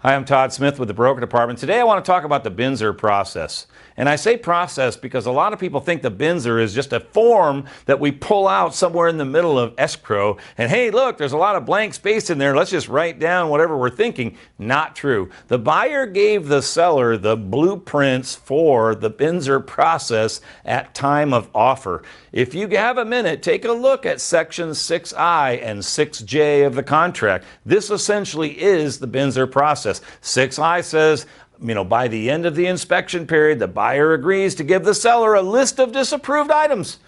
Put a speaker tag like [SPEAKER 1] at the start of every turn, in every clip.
[SPEAKER 1] Hi, I'm Todd Smith with the Broker Department. Today I want to talk about the BINSR process. And I say process because a lot of people think the BINSR is just a form that we pull out somewhere in the middle of escrow. And hey, look, there's a lot of blank space in there. Let's just write down whatever we're thinking. Not true. The buyer gave the seller the blueprints for the BINSR process at time of offer. If you have a minute, take a look at section 6I and 6J of the contract. This essentially is the BINSR process. 6I says, by the end of the inspection period, the buyer agrees to give the seller a list of disapproved items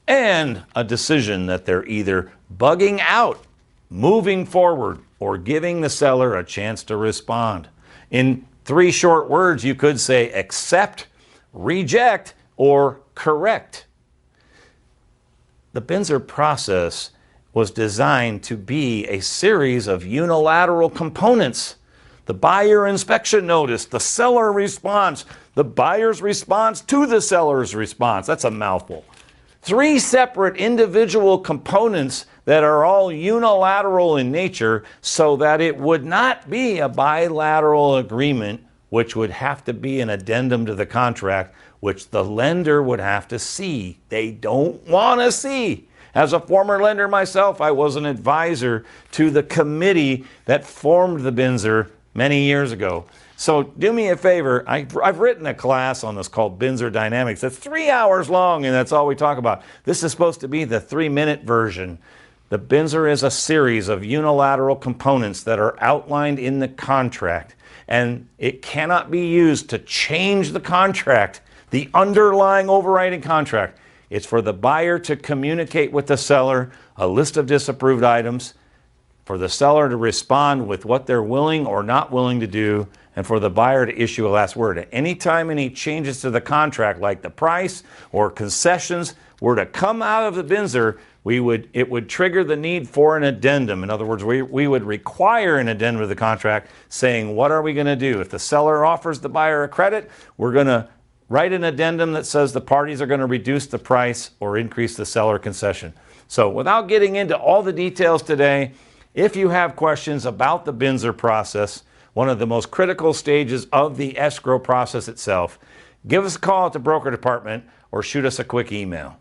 [SPEAKER 1] and a decision that they're either bugging out, moving forward, or giving the seller a chance to respond. In 3 short words, you could say accept, reject, or correct. The BINSR process was designed to be a series of unilateral components. The buyer inspection notice, the seller response, the buyer's response to the seller's response. That's a mouthful. 3 separate individual components that are all unilateral in nature so that it would not be a bilateral agreement, which would have to be an addendum to the contract, which the lender would have to see. They don't want to see. As a former lender myself, I was an advisor to the committee that formed the BINSR many years ago. So do me a favor, I've written a class on this called BINSR Dynamics. That's 3 hours long and that's all we talk about. This is supposed to be the 3-minute version. The BINSR is a series of unilateral components that are outlined in the contract, and it cannot be used to change the contract, the underlying overriding contract. It's for the buyer to communicate with the seller a list of disapproved items, for the seller to respond with what they're willing or not willing to do, and for the buyer to issue a last word. Anytime any changes to the contract, like the price or concessions, were to come out of the BINSR, it would trigger the need for an addendum. In other words, we would require an addendum to the contract saying, what are we going to do? If the seller offers the buyer a credit, we're going to write an addendum that says the parties are going to reduce the price or increase the seller concession. So without getting into all the details today, if you have questions about the BINSR process, one of the most critical stages of the escrow process itself, give us a call at the Broker Department or shoot us a quick email.